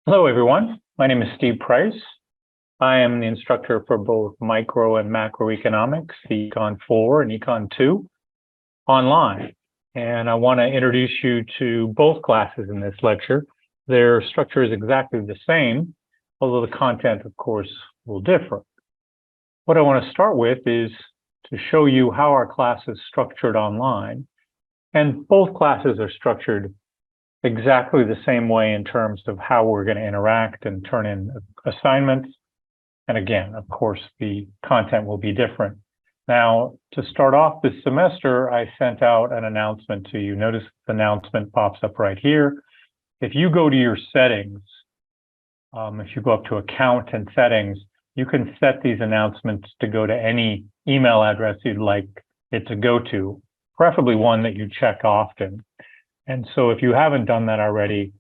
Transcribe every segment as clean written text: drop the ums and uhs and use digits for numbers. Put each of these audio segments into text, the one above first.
Hello, everyone. My name is Steve Price. I am the instructor for both micro and macroeconomics, the Econ 4 and Econ 2 online. And I want to introduce you to both classes in this lecture. Their structure is exactly the same, although the content, of course, will differ. What I want to start with is to show you how our class is structured online. And both classes are structured exactly the same way in terms of how we're going to interact and turn in assignments. And again, of course, the content will be different. Now, to start off this semester, I sent out an announcement to you. Notice the announcement pops up right here. If you go to your settings, if you go up to account and settings, you can set these announcements to go to any email address you'd like it to go to, preferably one that you check often. And so if you haven't done that already,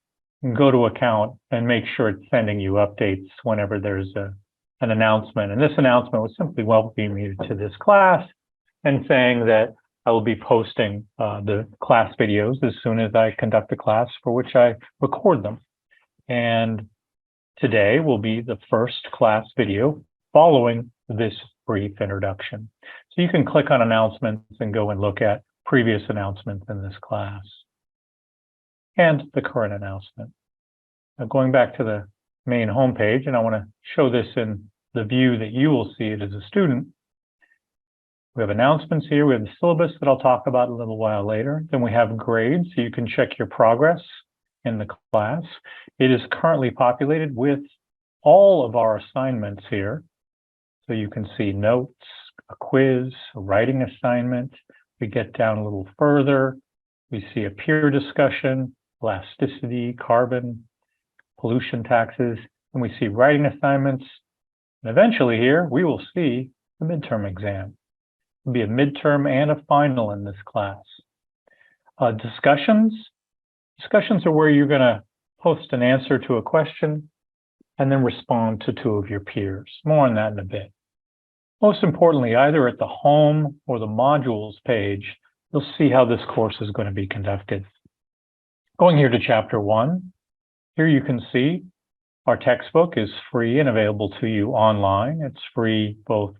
go to account and make sure it's sending you updates whenever there's an announcement. And this announcement was simply welcoming you to this class and saying that I will be posting the class videos as soon as I conduct a class for which I record them. And today will be the first class video following this brief introduction. So you can click on announcements and go and look at previous announcements in this class and the current announcement. Now going back to the main homepage, and I want to show this in the view that you will see it as a student. We have announcements here. We have the syllabus that I'll talk about a little while later. Then we have grades, so you can check your progress in the class. It is currently populated with all of our assignments here. So you can see notes, a quiz, a writing assignment. We get down a little further. We see a peer discussion, elasticity, carbon, pollution taxes, and we see writing assignments. And eventually here, we will see the midterm exam. It'll be a midterm and a final in this class. Discussions are where you're going to post an answer to a question and then respond to two of your peers. More on that in a bit. Most importantly, either at the home or the modules page, you'll see how this course is going to be conducted. Going here to chapter 1, here you can see our textbook is free and available to you online. It's free both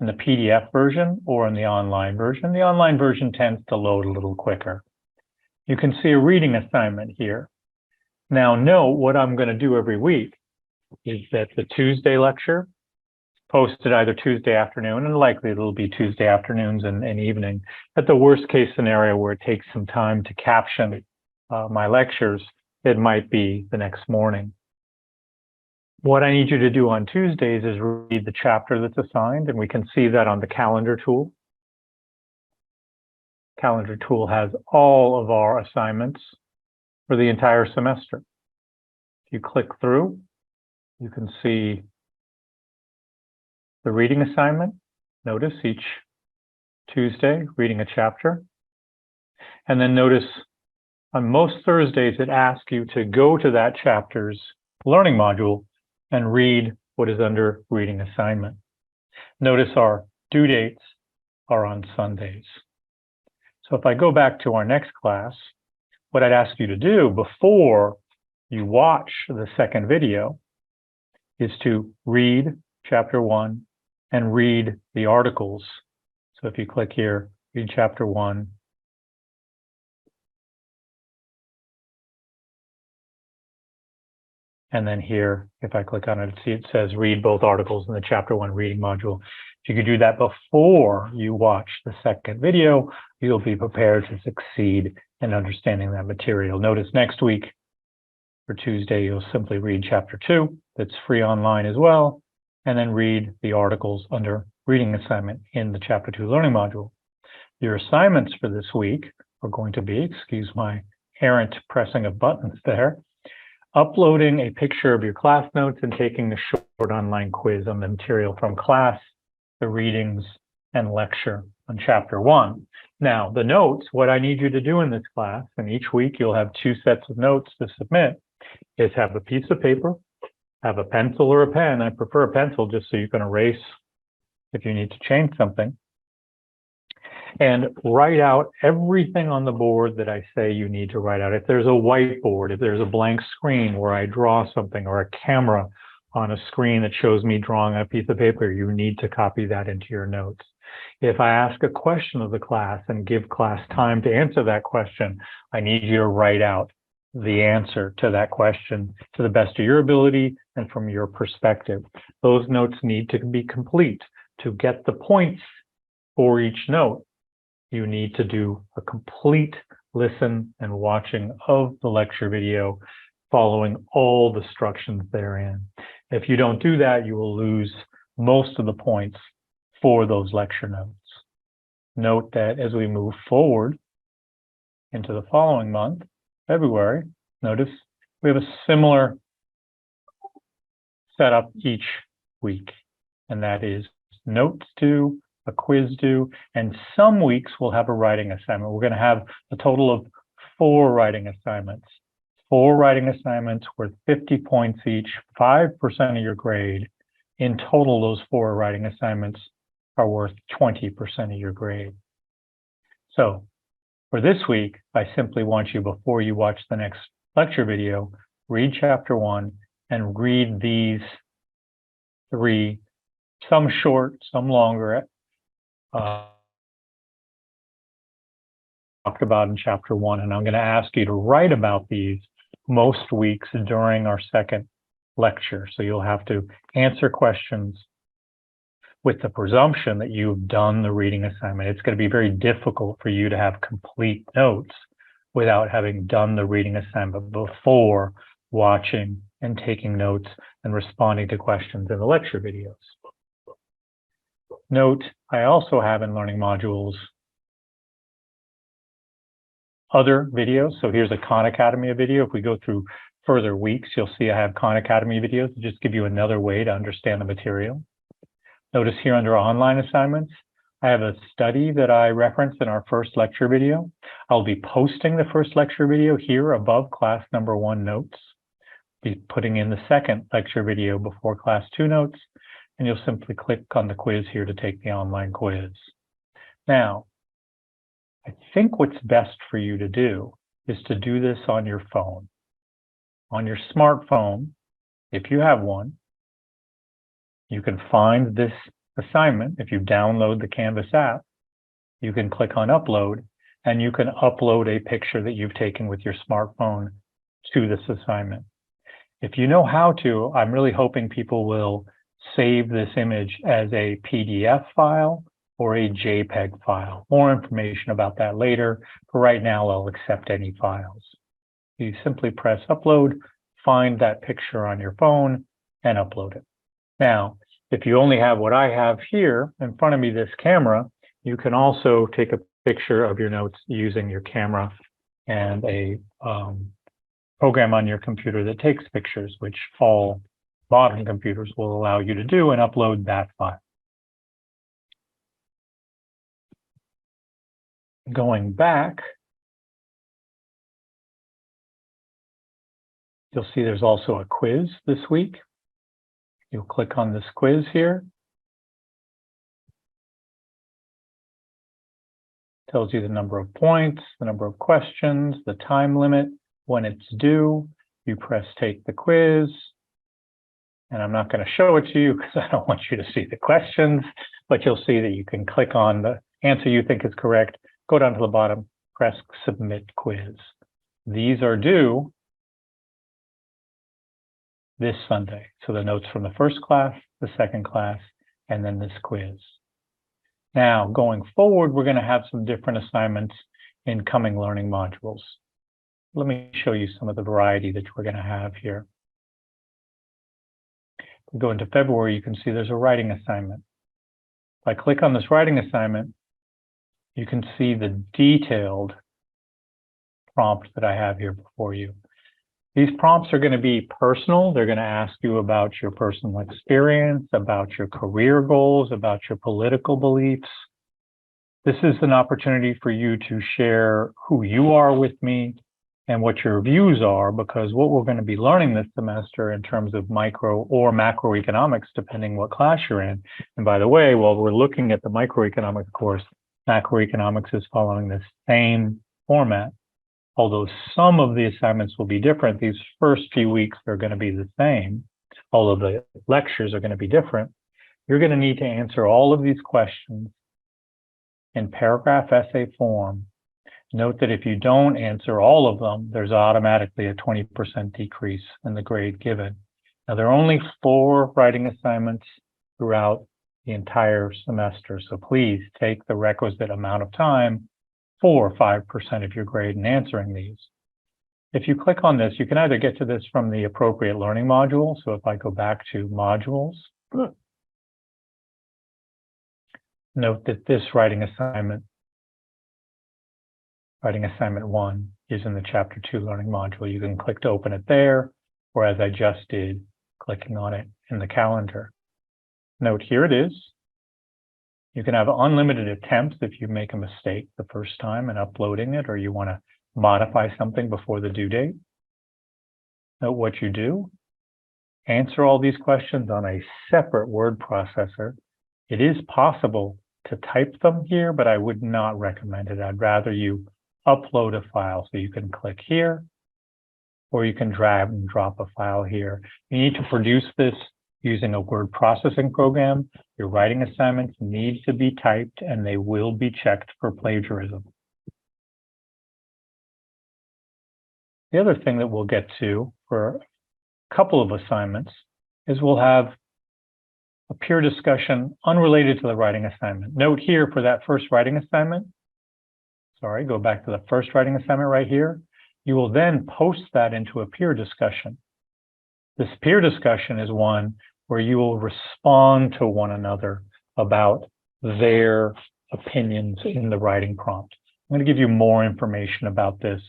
in the PDF version or in the online version. The online version tends to load a little quicker. You can see a reading assignment here. Now note what I'm going to do every week is that the Tuesday lecture posted either Tuesday afternoon, and likely it'll be Tuesday afternoons and evening. At the worst case scenario where it takes some time to caption my lectures, it might be the next morning. What I need you to do on Tuesdays is read the chapter that's assigned, and we can see that on the calendar tool. Calendar tool has all of our assignments for the entire semester. If you click through, you can see the reading assignment. Notice each Tuesday, reading a chapter. And then notice on most Thursdays, it asks you to go to that chapter's learning module and read what is under reading assignment. Notice our due dates are on Sundays. So if I go back to our next class, what I'd ask you to do before you watch the second video is to read chapter 1 and read the articles. So if you click here, read chapter 1. And then here, if I click on it, see it says read both articles in the chapter 1 reading module. If you could do that before you watch the second video, you'll be prepared to succeed in understanding that material. Notice next week for Tuesday, you'll simply read chapter 2. That's free online as well. And then read the articles under reading assignment in the chapter 2 learning module. Your assignments for this week are going to be, excuse my errant pressing of buttons there, uploading a picture of your class notes and taking a short online quiz on the material from class, the readings, and lecture on chapter 1. Now, the notes, what I need you to do in this class, and each week you'll have 2 sets of notes to submit, is have a piece of paper, have a pencil or a pen. I prefer a pencil just so you can erase if you need to change something. And write out everything on the board that I say you need to write out. If there's a whiteboard, if there's a blank screen where I draw something, or a camera on a screen that shows me drawing on a piece of paper, you need to copy that into your notes. If I ask a question of the class and give class time to answer that question, I need you to write out the answer to that question to the best of your ability and from your perspective. Those notes need to be complete. To get the points for each note, you need to do a complete listen and watching of the lecture video, following all the instructions therein. If you don't do that, you will lose most of the points for those lecture notes. Note that as we move forward into the following month, February, notice we have a similar setup each week, and that is notes due, a quiz due, and some weeks we'll have a writing assignment. We're going to have a total of 4 writing assignments. 4 writing assignments worth 50 points each, 5% of your grade. In total, those 4 writing assignments are worth 20% of your grade. So for this week, I simply want you, before you watch the next lecture video, read chapter 1 and read these 3, some short, some longer, talked about in chapter 1. And I'm going to ask you to write about these most weeks during our second lecture. So you'll have to answer questions with the presumption that you've done the reading assignment. It's going to be very difficult for you to have complete notes without having done the reading assignment before watching and taking notes and responding to questions in the lecture videos. Note, I also have in learning modules other videos. So here's a Khan Academy video. If we go through further weeks, you'll see I have Khan Academy videos to just give you another way to understand the material. Notice here under online assignments, I have a study that I referenced in our first lecture video. I'll be posting the first lecture video here above class number 1 notes. Be putting in the second lecture video before class 2 notes, and you'll simply click on the quiz here to take the online quiz. Now, I think what's best for you to do is to do this on your phone. On your smartphone, if you have one, you can find this assignment. If you download the Canvas app, you can click on upload, and you can upload a picture that you've taken with your smartphone to this assignment. If you know how to, I'm really hoping people will save this image as a PDF file or a JPEG file. More information about that later. For right now, I'll accept any files. You simply press upload, find that picture on your phone, and upload it. Now, if you only have what I have here in front of me, this camera, you can also take a picture of your notes using your camera and a program on your computer that takes pictures, which all modern computers will allow you to do, and upload that file. Going back, you'll see there's also a quiz this week. You'll click on this quiz here. Tells you the number of points, the number of questions, the time limit, when it's due. You press take the quiz. And I'm not going to show it to you because I don't want you to see the questions, but you'll see that you can click on the answer you think is correct, go down to the bottom, press submit quiz. These are due this Sunday. So the notes from the first class, the second class, and then this quiz. Now, going forward, we're going to have some different assignments in coming learning modules. Let me show you some of the variety that we're going to have here. If we go into February, you can see there's a writing assignment. If I click on this writing assignment, you can see the detailed prompt that I have here before you. These prompts are going to be personal. They're going to ask you about your personal experience, about your career goals, about your political beliefs. This is an opportunity for you to share who you are with me and what your views are, because what we're going to be learning this semester in terms of micro or macroeconomics, depending what class you're in. And by the way, while we're looking at the microeconomics course, macroeconomics is following the same format. Although some of the assignments will be different, these first few weeks are going to be the same, although the lectures are going to be different. You're going to need to answer all of these questions in paragraph essay form. Note that if you don't answer all of them, there's automatically a 20% decrease in the grade given. Now, there are only 4 writing assignments throughout the entire semester, so please take the requisite amount of time, 4 or 5% of your grade in answering these. If you click on this, you can either get to this from the appropriate learning module. So if I go back to modules, note that this writing assignment 1 is in the chapter 2 learning module. You can click to open it there, or as I just did, clicking on it in the calendar. Note here it is. You can have unlimited attempts if you make a mistake the first time in uploading it, or you want to modify something before the due date. Note what you do. Answer all these questions on a separate word processor. It is possible to type them here, but I would not recommend it. I'd rather you upload a file. So you can click here, or you can drag and drop a file here. You need to produce this using a word processing program. Your writing assignments need to be typed, and they will be checked for plagiarism. The other thing that we'll get to for a couple of assignments is we'll have a peer discussion unrelated to the writing assignment. Note here for that first writing assignment, go back to the first writing assignment right here. You will then post that into a peer discussion. This peer discussion is one where you will respond to one another about their opinions in the writing prompt. I'm going to give you more information about this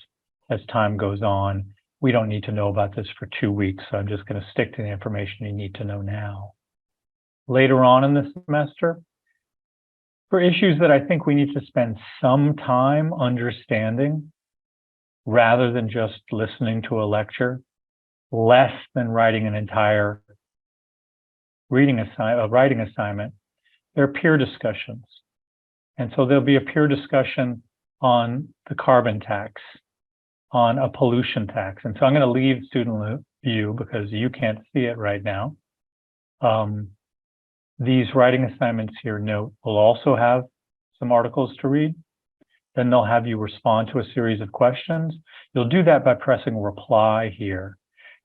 as time goes on. We don't need to know about this for 2 weeks, so I'm just going to stick to the information you need to know now. Later on in the semester, for issues that I think we need to spend some time understanding, rather than just listening to a lecture, less than writing an entire writing assignment, there are peer discussions. And so there'll be a peer discussion on the carbon tax, on a pollution tax. And so I'm going to leave student view because you can't see it right now. These writing assignments here, note, will also have some articles to read. Then they'll have you respond to a series of questions. You'll do that by pressing reply here.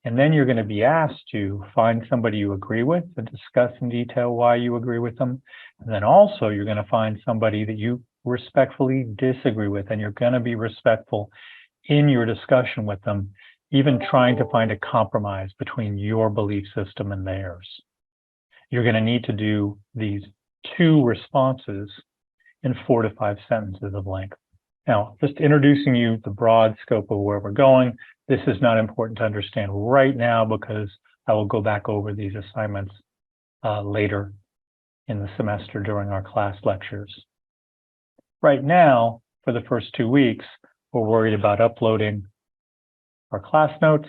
And then you're going to be asked to find somebody you agree with and discuss in detail why you agree with them. And then also you're going to find somebody that you respectfully disagree with, and you're going to be respectful in your discussion with them, even trying to find a compromise between your belief system and theirs. You're going to need to do these 2 responses in 4 to 5 sentences of length. Now, just introducing you the broad scope of where we're going. This is not important to understand right now because I will go back over these assignments later in the semester during our class lectures. Right now, for the first 2 weeks, we're worried about uploading our class notes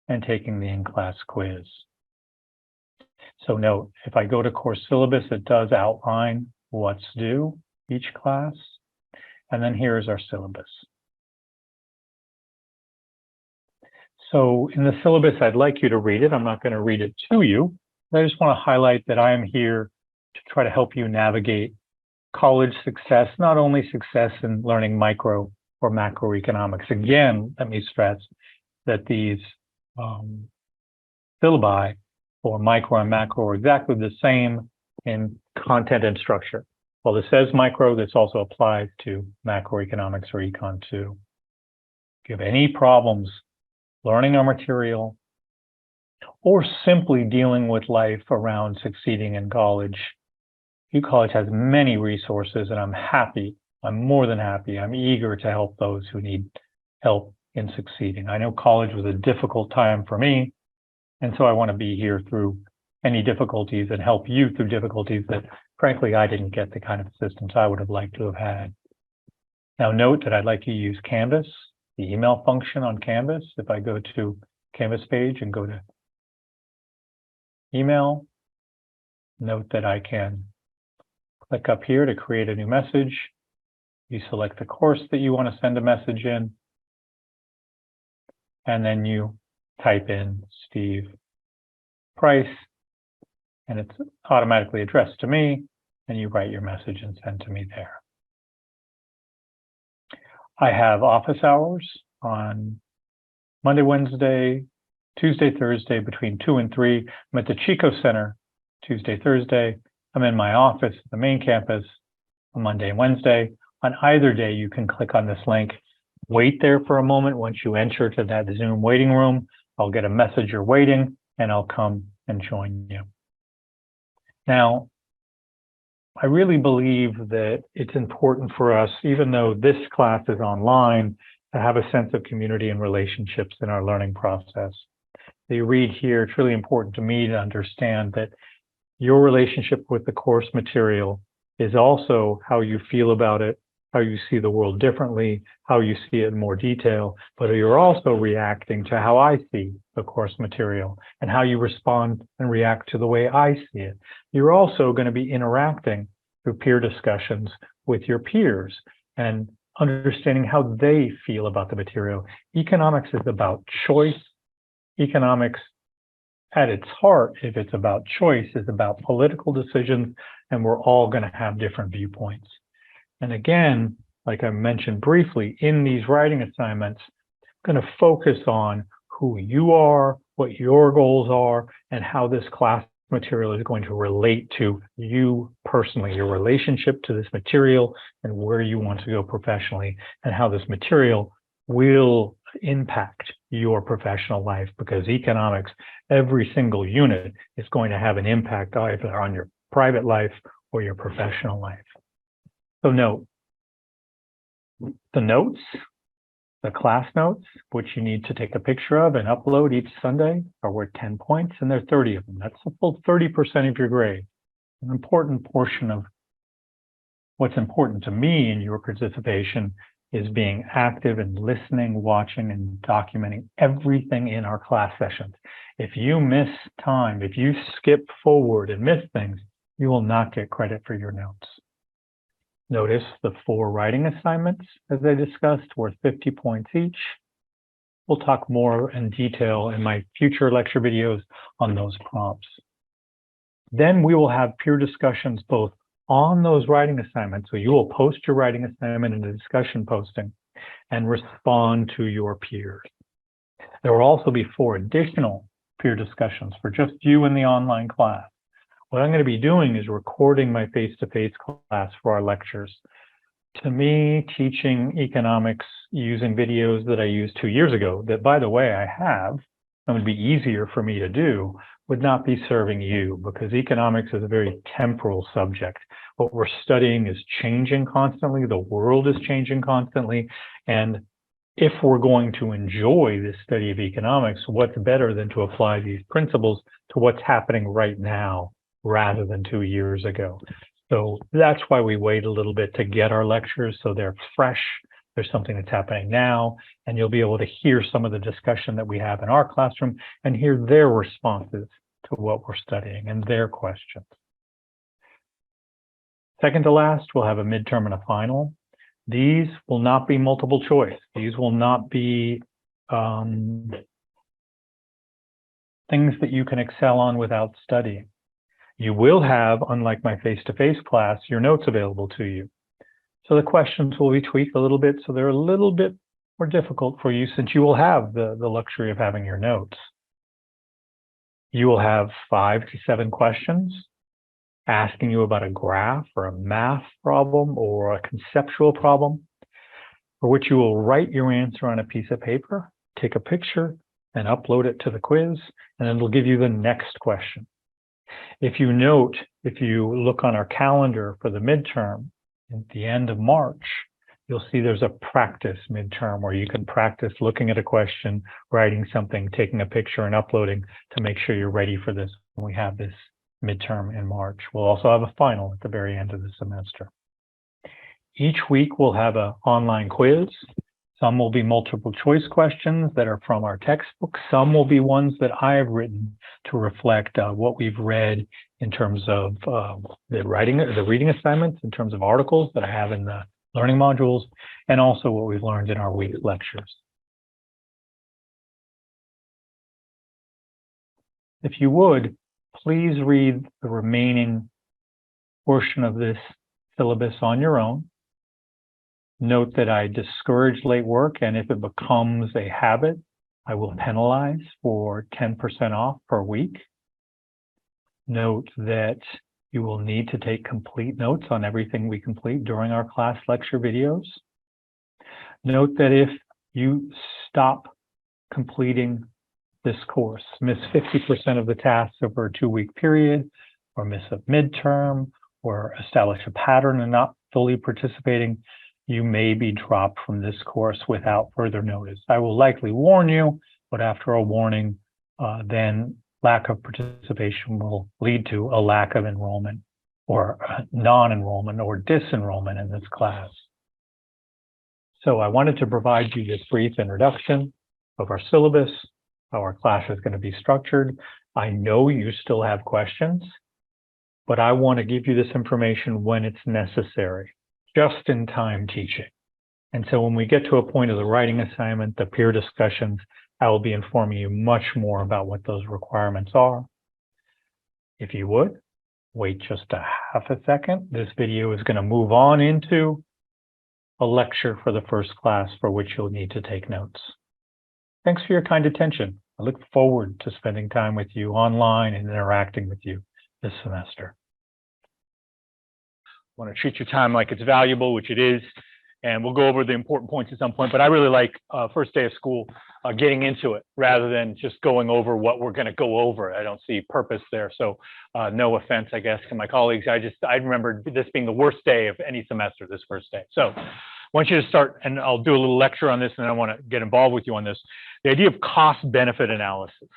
and taking the in-class quiz. So note, if I go to course syllabus, it does outline what's due each class. And then here is our syllabus. So in the syllabus, I'd like you to read it. I'm not going to read it to you. I just want to highlight that I am here to try to help you navigate college success, not only success in learning micro or macroeconomics. Again, let me stress that these syllabi for micro and macro are exactly the same in content and structure. While this says micro, this also applies to macroeconomics or Econ 2. If you have any problems learning our material or simply dealing with life around succeeding in college, UCollege has many resources, and I'm more than happy, I'm eager to help those who need help in succeeding. I know college was a difficult time for me, and so I want to be here through any difficulties and help you through difficulties that, frankly, I didn't get the kind of assistance I would have liked to have had. Now, note that I'd like you to use Canvas, the email function on Canvas. If I go to Canvas page and go to email, note that I can click up here to create a new message. You select the course that you want to send a message in, and then you type in Steve Price, and it's automatically addressed to me, and you write your message and send to me there. I have office hours on Monday, Wednesday, Tuesday, Thursday between 2 and 3. I'm at the Chico Center Tuesday, Thursday. I'm in my office, the main campus, on Monday and Wednesday. On either day, you can click on this link. Wait there for a moment. Once you enter to that Zoom waiting room, I'll get a message you're waiting, and I'll come and join you. Now, I really believe that it's important for us, even though this class is online, to have a sense of community and relationships in our learning process. You read here, it's really important to me to understand that your relationship with the course material is also how you feel about it, how you see the world differently, how you see it in more detail, but you're also reacting to how I see the course material and how you respond and react to the way I see it. You're also going to be interacting through peer discussions with your peers and understanding how they feel about the material. Economics is about choice. Economics at its heart, if it's about choice, is about political decisions, and we're all going to have different viewpoints. And again, like I mentioned briefly, in these writing assignments, I'm going to focus on who you are, what your goals are, and how this class material is going to relate to you personally, your relationship to this material and where you want to go professionally, and how this material will impact your professional life, because economics, every single unit is going to have an impact either on your private life or your professional life. So note, the notes, the class notes, which you need to take a picture of and upload each Sunday, are worth 10 points, and there are 30 of them. That's a full 30% of your grade. An important portion of what's important to me in your participation is being active and listening, watching, and documenting everything in our class sessions. If you miss time, if you skip forward and miss things, you will not get credit for your notes. Notice the 4 writing assignments, as I discussed, worth 50 points each. We'll talk more in detail in my future lecture videos on those prompts. Then we will have peer discussions both on those writing assignments. So you will post your writing assignment in a discussion posting and respond to your peers. There will also be 4 additional peer discussions for just you in the online class. What I'm going to be doing is recording my face-to-face class for our lectures. To me, teaching economics using videos that I used 2 years ago, that by the way I have, and would be easier for me to do, would not be serving you, because economics is a very temporal subject. What we're studying is changing constantly. The world is changing constantly. And if we're going to enjoy this study of economics, what's better than to apply these principles to what's happening right now rather than 2 years ago? So that's why we wait a little bit to get our lectures, so they're fresh. There's something that's happening now, and you'll be able to hear some of the discussion that we have in our classroom and hear their responses to what we're studying and their questions. Second to last, we'll have a midterm and a final. These will not be multiple choice. These will not be things that you can excel on without studying. You will have, unlike my face-to-face class, your notes available to you. So the questions will be tweaked a little bit, so they're a little bit more difficult for you, since you will have the luxury of having your notes. You will have 5 to 7 questions asking you about a graph or a math problem or a conceptual problem, for which you will write your answer on a piece of paper, take a picture, and upload it to the quiz, and then it'll give you the next question. If you note, if you look on our calendar for the midterm at the end of March, you'll see there's a practice midterm where you can practice looking at a question, writing something, taking a picture, and uploading to make sure you're ready for this when we have this midterm in March. We'll also have a final at the very end of the semester. Each week we'll have an online quiz. Some will be multiple choice questions that are from our textbook. Some will be ones that I have written to reflect what we've read in terms of the reading assignments, in terms of articles that I have in the learning modules, and also what we've learned in our week lectures. If you would, please read the remaining portion of this syllabus on your own. Note that I discourage late work, and if it becomes a habit, I will penalize for 10% off per week. Note that you will need to take complete notes on everything we complete during our class lecture videos. Note that if you stop completing this course, miss 50% of the tasks over a 2-week period, or miss a midterm, or establish a pattern and not fully participating, you may be dropped from this course without further notice. I will likely warn you, but after a warning, then lack of participation will lead to a lack of enrollment or non-enrollment or disenrollment in this class. So I wanted to provide you this brief introduction of our syllabus, how our class is going to be structured. I know you still have questions, but I want to give you this information when it's necessary, just in time teaching. And so when we get to a point of the writing assignment, the peer discussions, I will be informing you much more about what those requirements are. If you would, wait just a half a second. This video is going to move on into a lecture for the first class for which you'll need to take notes. Thanks for your kind attention. I look forward to spending time with you online and interacting with you this semester. I want to treat your time like it's valuable, which it is, and we'll go over the important points at some point, but I really like first day of school, getting into it rather than just going over what we're going to go over. I don't see purpose there. So no offense, I guess, to my colleagues. I remember this being the worst day of any semester, this first day. So I want you to start, and I'll do a little lecture on this, and I want to get involved with you on this. The idea of cost-benefit analysis.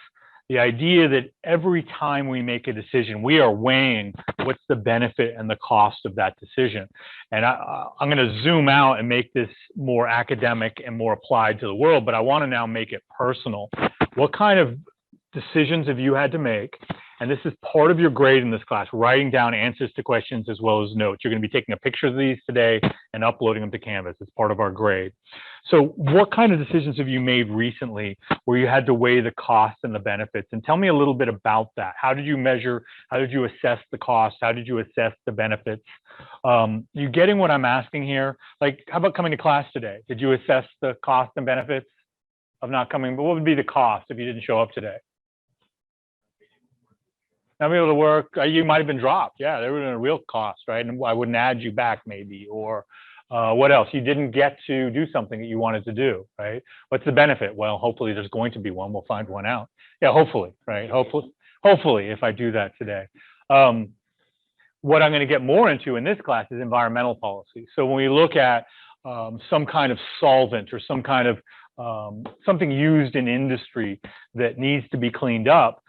The idea that every time we make a decision, we are weighing what's the benefit and the cost of that decision. And I'm going to zoom out and make this more academic and more applied to the world, but I want to now make it personal. What kind of decisions have you had to make? And this is part of your grade in this class, writing down answers to questions as well as notes. You're going to be taking a picture of these today and uploading them to Canvas. It's part of our grade. So what kind of decisions have you made recently where you had to weigh the costs and the benefits? And tell me a little bit about that. How did you measure? How did you assess the cost? How did you assess the benefits? You getting what I'm asking here? Like, how about coming to class today? Did you assess the cost and benefits of not coming? But what would be the cost if you didn't show up today? Not be able to work, you might have been dropped. Yeah, there would have been a real cost, right? And I wouldn't add you back maybe, or what else? You didn't get to do something that you wanted to do, right? What's the benefit? Well, hopefully there's going to be one. We'll find one out. Yeah, hopefully, right? Hopefully if I do that today. What I'm going to get more into in this class is environmental policy. So when we look at some kind of solvent or some kind of something used in industry that needs to be cleaned up,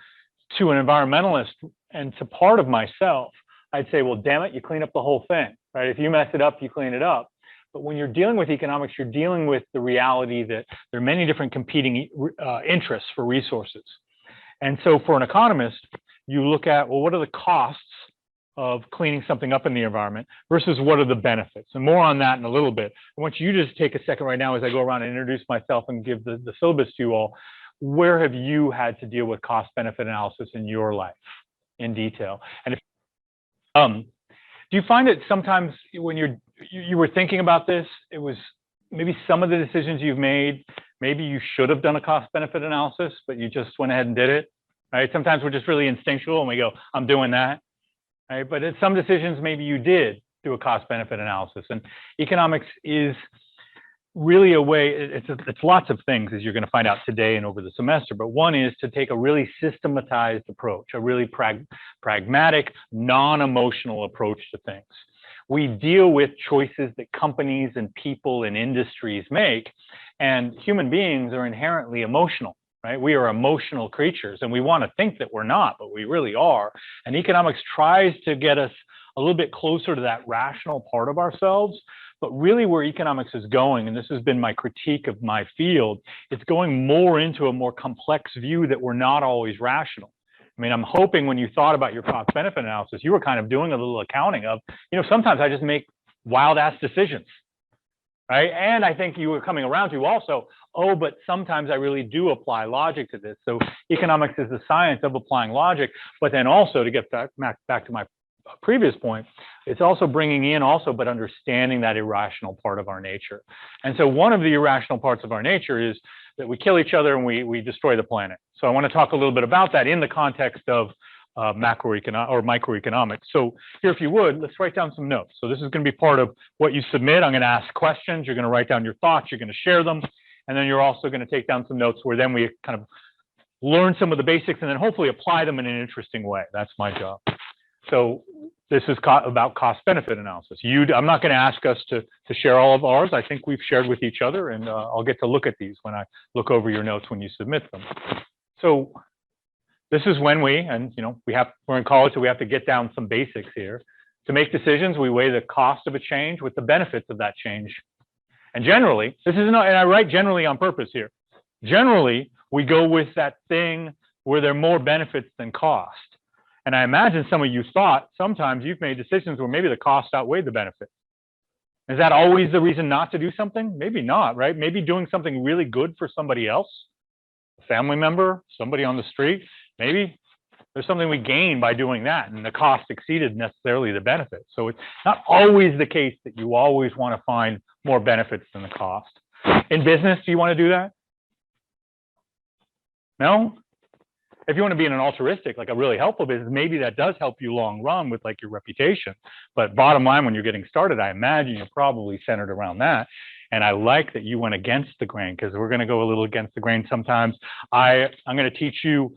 to an environmentalist and to part of myself, I'd say, well, damn it, you clean up the whole thing, right? If you mess it up, you clean it up. But when you're dealing with economics, you're dealing with the reality that there are many different competing interests for resources. And so for an economist, you look at, well, what are the costs of cleaning something up in the environment versus what are the benefits? And more on that in a little bit. I want you to just take a second right now as I go around and introduce myself and give the syllabus to you all. Where have you had to deal with cost-benefit analysis in your life in detail? And if, do you find that sometimes when you were thinking about this, it was maybe some of the decisions you've made, maybe you should have done a cost-benefit analysis, but you just went ahead and did it, right? Sometimes we're just really instinctual and we go, I'm doing that, right? But in some decisions, maybe you did do a cost-benefit analysis. And economics is really a way, it's lots of things, as you're going to find out today and over the semester, but one is to take a really systematized approach, a really pragmatic, non-emotional approach to things. We deal with choices that companies and people and industries make, and human beings are inherently emotional, right? We are emotional creatures, and we want to think that we're not, but we really are. And economics tries to get us a little bit closer to that rational part of ourselves. But really where economics is going, and this has been my critique of my field, it's going more into a more complex view that we're not always rational. I mean, I'm hoping when you thought about your cost-benefit analysis, you were kind of doing a little accounting of, you know, sometimes I just make wild-ass decisions, right? And I think you were coming around to also, oh, but sometimes I really do apply logic to this. So economics is the science of applying logic, but then also to get back to my previous point, it's also bringing in also, but understanding that irrational part of our nature. And so one of the irrational parts of our nature is that we kill each other and we destroy the planet. So I want to talk a little bit about that in the context of macroeconomic or microeconomics. So here, if you would, let's write down some notes. So this is going to be part of what you submit. I'm going to ask questions. You're going to write down your thoughts. You're going to share them. And then you're also going to take down some notes where then we kind of learn some of the basics and then hopefully apply them in an interesting way. That's my job. So this is about cost-benefit analysis. I'm not going to ask us to share all of ours. I think we've shared with each other, and I'll get to look at these when I look over your notes when you submit them. So this is when we're in college, so we have to get down some basics here. To make decisions, we weigh the cost of a change with the benefits of that change. And generally, and I write generally on purpose here. Generally, we go with that thing where there are more benefits than cost. And I imagine some of you thought sometimes you've made decisions where maybe the cost outweighed the benefit. Is that always the reason not to do something? Maybe not, right? Maybe doing something really good for somebody else, a family member, somebody on the street. Maybe there's something we gain by doing that, and the cost exceeded necessarily the benefit. So it's not always the case that you always want to find more benefits than the cost. In business, do you want to do that? No? If you want to be in an altruistic, like a really helpful business, maybe that does help you long run with like your reputation. But bottom line, when you're getting started, I imagine you're probably centered around that. And I like that you went against the grain, because we're going to go a little against the grain sometimes. I'm going to teach you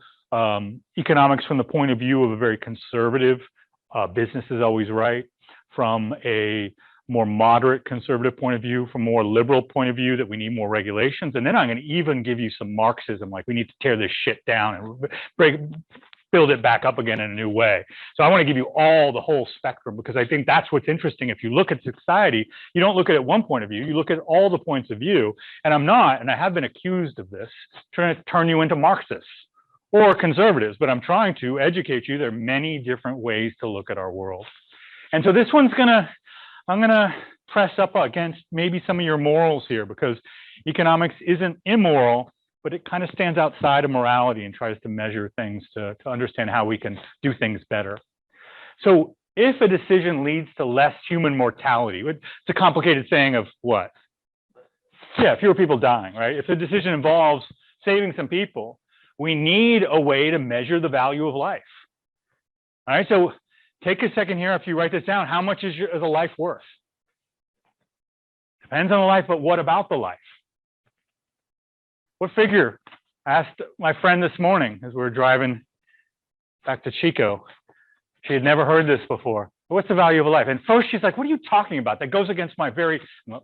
economics from the point of view of a very conservative, business is always right, from a more moderate conservative point of view, from a more liberal point of view that we need more regulations. And then I'm going to even give you some Marxism, like we need to tear this shit down and build it back up again in a new way. So I want to give you the whole spectrum, because I think that's what's interesting. If you look at society, you don't look at it one point of view, you look at all the points of view. And I have been accused of this, trying to turn you into Marxists or conservatives, but I'm trying to educate you. There are many different ways to look at our world. And so this one's I'm going to press up against maybe some of your morals here, because economics isn't immoral, but it kind of stands outside of morality and tries to measure things to understand how we can do things better. So if a decision leads to less human mortality, it's a complicated saying of what? Yeah, fewer people dying, right? If the decision involves saving some people, we need a way to measure the value of life. All right, so take a second here. If you write this down, how much is a life worth? Depends on the life, but what about the life? What figure? I asked my friend this morning as we were driving back to Chico. She had never heard this before. What's the value of a life? And first she's like, what are you talking about? That goes against my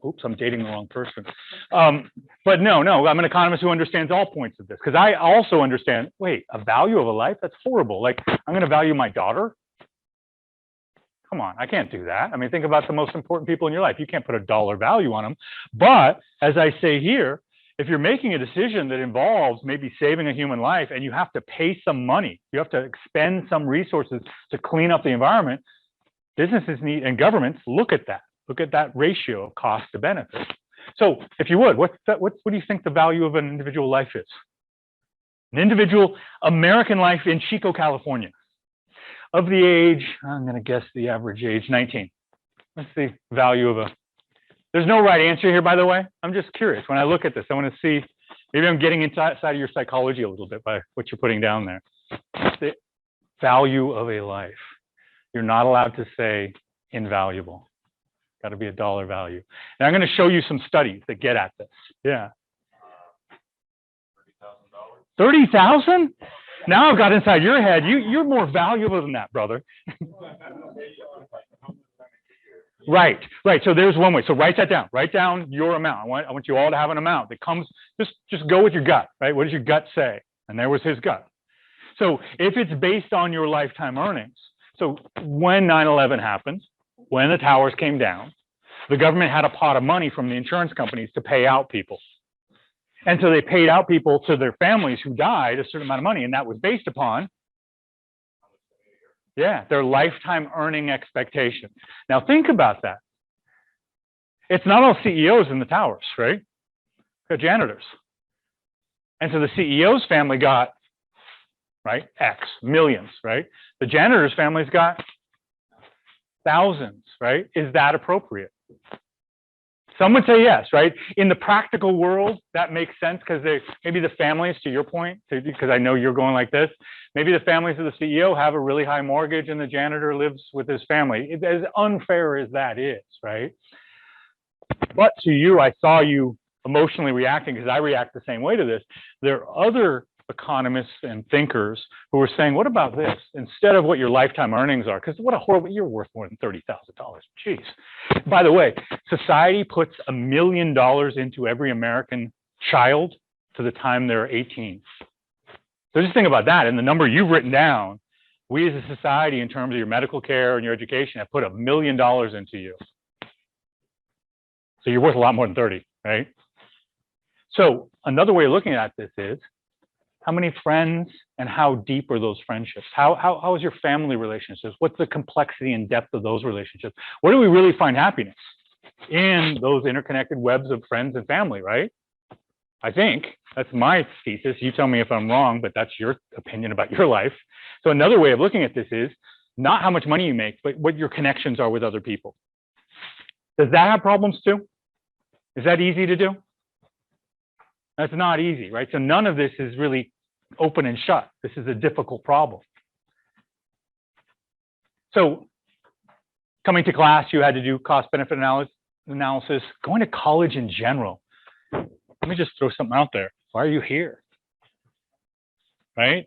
oops, I'm dating the wrong person. But no, I'm an economist who understands all points of this, because I also understand, wait, a value of a life? That's horrible. Like, I'm going to value my daughter? Come on, I can't do that. I mean, think about the most important people in your life. You can't put a dollar value on them. But as I say here, if you're making a decision that involves maybe saving a human life and you have to pay some money, you have to expend some resources to clean up the environment, businesses need, and governments look at that ratio of cost to benefit. So if you would, what do you think the value of an individual life is? An individual American life in Chico, California, of the age, I'm going to guess the average age, 19. What's the value of there's no right answer here, by the way. I'm just curious. When I look at this, I want to see, maybe I'm getting inside of your psychology a little bit by what you're putting down there. What's the value of a life? You're not allowed to say invaluable. Got to be a dollar value. And I'm going to show you some studies that get at this. Yeah. $30,000. $30,000? Now I've got inside your head. You're more valuable than that, brother. Right. So there's one way. So write that down. Write down your amount. I want you all to have an amount that comes. Just go with your gut. Right. What does your gut say? And there was his gut. So if it's based on your lifetime earnings. So when 9/11 happened, when the towers came down, the government had a pot of money from the insurance companies to pay out people. And so they paid out people to their families who died a certain amount of money. And that was based upon, their lifetime earning expectation. Now think about that. It's not all CEOs in the towers, right? Got janitors. And so the CEO's family got, right, X, millions, right? The janitor's family's got thousands, right? Is that appropriate? Some would say yes, right? In the practical world, that makes sense because maybe the families, to your point, because I know you're going like this, maybe the families of the CEO have a really high mortgage and the janitor lives with his family. It's as unfair as that is, right? But to you, I saw you emotionally reacting because I react the same way to this. There are other economists and thinkers who are saying, what about this? Instead of what your lifetime earnings are, because what a horrible, you're worth more than $30,000. Jeez. By the way, society puts $1 million into every American child to the time they're 18. So just think about that. And the number you've written down, we as a society, in terms of your medical care and your education, have put $1 million into you. So you're worth a lot more than 30, right? So another way of looking at this is, how many friends and how deep are those friendships? How is your family relationships? What's the complexity and depth of those relationships? Where do we really find happiness? In those interconnected webs of friends and family, right? I think that's my thesis. You tell me if I'm wrong, but that's your opinion about your life. So another way of looking at this is not how much money you make, but what your connections are with other people. Does that have problems too? Is that easy to do? That's not easy, right? So none of this is really open and shut. This is a difficult problem. So coming to class, you had to do cost-benefit analysis. Going to college in general. Let me just throw something out there. Why are you here? Right?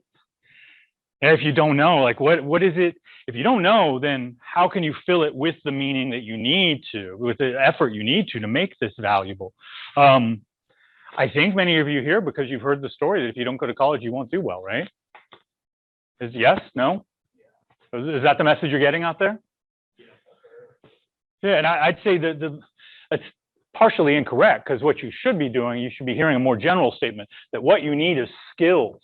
And if you don't know, like what is it? If you don't know, then how can you fill it with the meaning that you need to, with the effort you need to make this valuable? I think many of you here, because you've heard the story that if you don't go to college, you won't do well, right? Is yes, no? Is that the message you're getting out there? Yeah, and I'd say that it's partially incorrect, because what you should be doing, you should be hearing a more general statement that what you need is skills,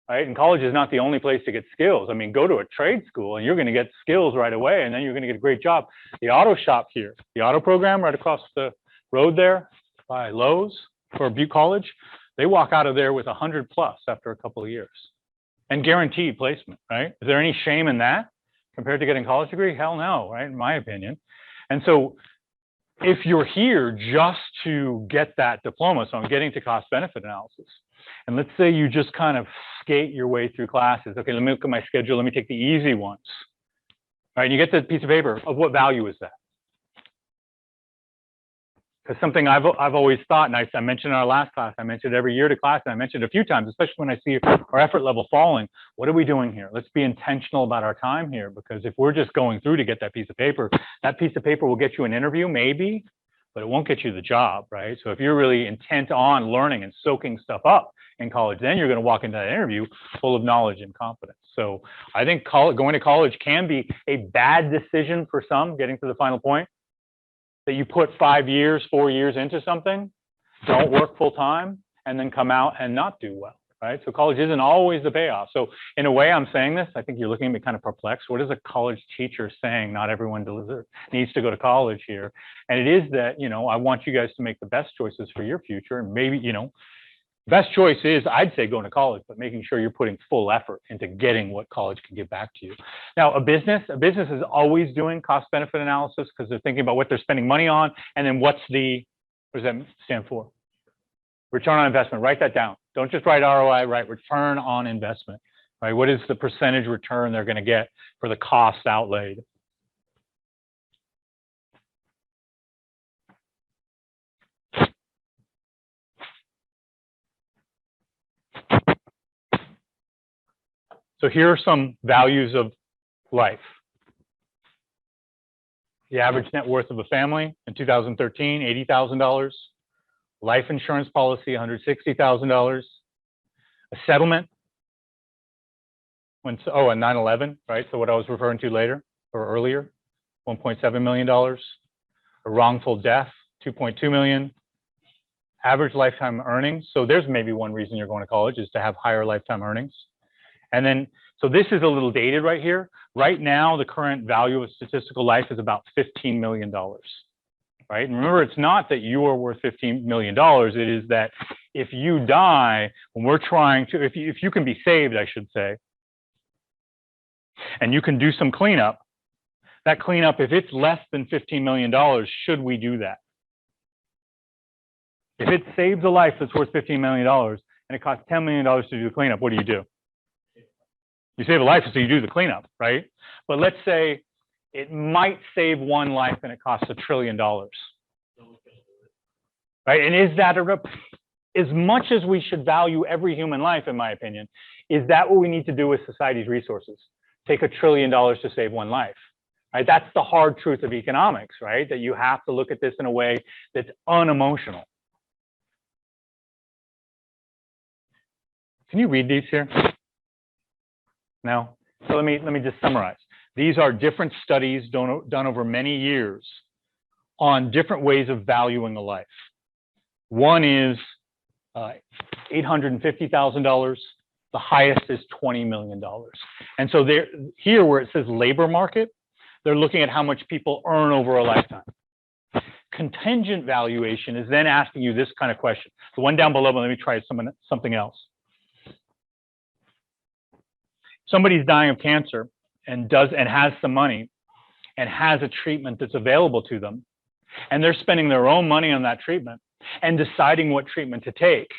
right? And college is not the only place to get skills. I mean, go to a trade school and you're going to get skills right away, and then you're going to get a great job. The auto shop here, the auto program right across the road there by Lowe's, for Butte College, they walk out of there with 100 plus after a couple of years and guaranteed placement, right? Is there any shame in that compared to getting a college degree? Hell no, right? In my opinion. And so if you're here just to get that diploma, so I'm getting to cost benefit analysis, and let's say you just kind of skate your way through classes. Okay, let me look at my schedule. Let me take the easy ones, right? And you get the piece of paper. Of what value is that? Because something I've always thought, and I mentioned in our last class, I mentioned every year to class, and I mentioned a few times, especially when I see our effort level falling, what are we doing here? Let's be intentional about our time here, because if we're just going through to get that piece of paper will get you an interview, maybe, but it won't get you the job, right? So if you're really intent on learning and soaking stuff up in college, then you're going to walk into that interview full of knowledge and confidence. So I think going to college can be a bad decision for some, getting to the final point, that you put 5 years, 4 years into something, don't work full time, and then come out and not do well, right? So college isn't always the payoff. So in a way, I'm saying this, I think you're looking at me kind of perplexed. What is a college teacher saying? Not everyone needs to go to college here. And it is that, I want you guys to make the best choices for your future. And maybe, best choice is, I'd say, going to college, but making sure you're putting full effort into getting what college can give back to you. Now, a business is always doing cost benefit analysis because they're thinking about what they're spending money on, and then what does that stand for? Return on investment. Write that down. Don't just write ROI, write return on investment, right? What is the percentage return they're going to get for the cost outlaid? So here are some values of life. The average net worth of a family in 2013, $80,000. Life insurance policy, $160,000. A settlement, on 9/11, right? So what I was referring to earlier, $1.7 million. A wrongful death, $2.2 million. Average lifetime earnings. So there's maybe one reason you're going to college is to have higher lifetime earnings. And then, so this is a little dated right here. Right now, the current value of statistical life is about $15 million. right? And remember, it's not that you are worth $15 million. It is that if you die, when we're trying to, if you can be saved, I should say, and you can do some cleanup, that cleanup, if it's less than $15 million, should we do that? If it saves a life that's worth $15 million and it costs $10 million to do the cleanup, what do? You save a life, so you do the cleanup, right? But let's say it might save one life and it costs $1 trillion, right? And is that as much as we should value every human life, in my opinion, is that what we need to do with society's resources? Take $1 trillion to save one life, right? That's the hard truth of economics, right? That you have to look at this in a way that's unemotional. Can you read these here? No? So let me just summarize. These are different studies done over many years on different ways of valuing a life. One is $850,000. The highest is $20 million. And so here where it says labor market, they're looking at how much people earn over a lifetime. Contingent valuation is then asking you this kind of question. The one down below, but let me try something else. Somebody's dying of cancer and has some money and has a treatment that's available to them, and they're spending their own money on that treatment and deciding what treatment to take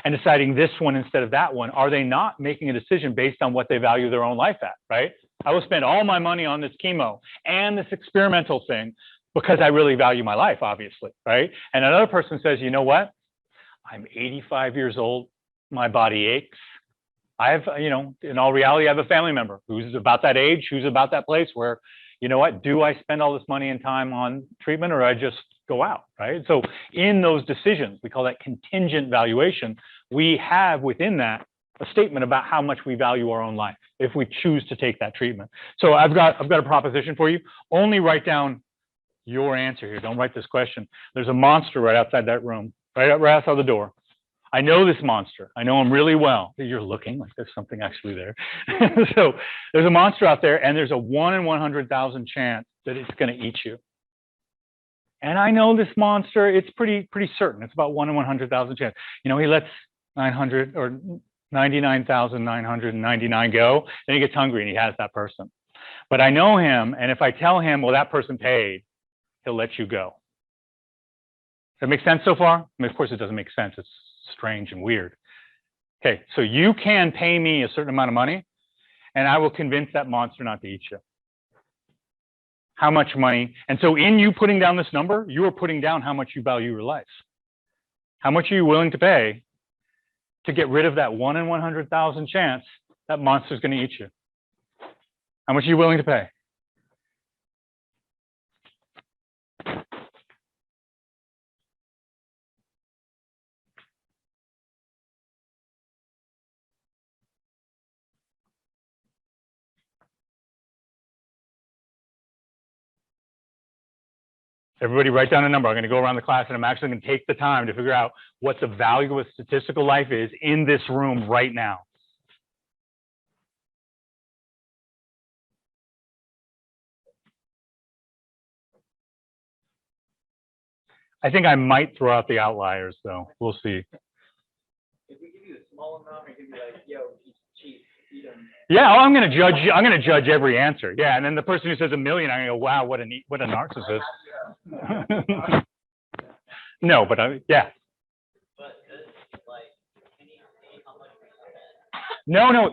and deciding this one instead of that one. Are they not making a decision based on what they value their own life at, right? I will spend all my money on this chemo and this experimental thing because I really value my life, obviously, right? And another person says, you know what? I'm 85 years old. My body aches. I have, in all reality, I have a family member who's about that age, who's about that place where, you know what, do I spend all this money and time on treatment or I just go out, right? So in those decisions, we call that contingent valuation. We have within that a statement about how much we value our own life if we choose to take that treatment. So I've got a proposition for you. Only write down your answer here. Don't write this question. There's a monster right outside that room, right outside the door. I know this monster. I know him really well. You're looking like there's something actually there. So there's a monster out there, and there's a 1 in 100,000 chance that it's going to eat you. And I know this monster. It's pretty certain. It's about 1 in 100,000 chance. He lets 900 or 99,999 go. Then he gets hungry and he has that person. But I know him, and if I tell him, well, that person paid, he'll let you go. Does that make sense so far? I mean, of course, it doesn't make sense. It's strange and weird. Okay, so you can pay me a certain amount of money, and I will convince that monster not to eat you. How much money? And so in you putting down this number, you are putting down how much you value your life. How much are you willing to pay to get rid of that 1 in 100,000 chance that monster is going to eat you? How much are you willing to pay? Everybody write down a number. I'm going to go around the class and I'm actually going to take the time to figure out what the value of statistical life is in this room right now. I think I might throw out the outliers though. We'll see. If we give you a small amount, we could be like, yo, he's cheap. Yeah, I'm going to judge every answer. Yeah, and then the person who says $1 million, I'm going to go, wow, what a narcissist. No, but yeah. But like, can you see how much we No.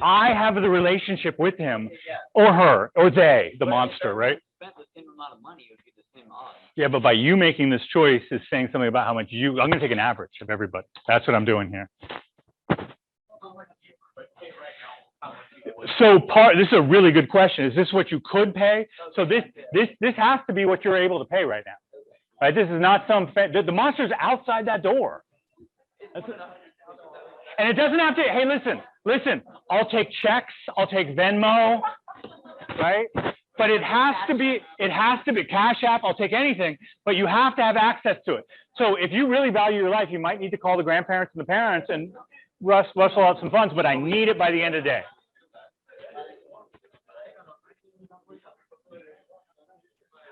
I have the relationship with him or her or they, the monster, right? spent the same amount of money, it would be the same odds. Yeah, but by you making this choice is saying something about how much I'm going to take an average of everybody. That's what I'm doing here. So this is a really good question. Is this what you could pay? So this has to be what you're able to pay right now. Right? This is not the monster's outside that door. And it doesn't have to, hey, listen, I'll take checks, I'll take Venmo, right? But it has to be Cash App, I'll take anything, but you have to have access to it. So if you really value your life, you might need to call the grandparents and the parents and rustle out some funds, but I need it by the end of the day.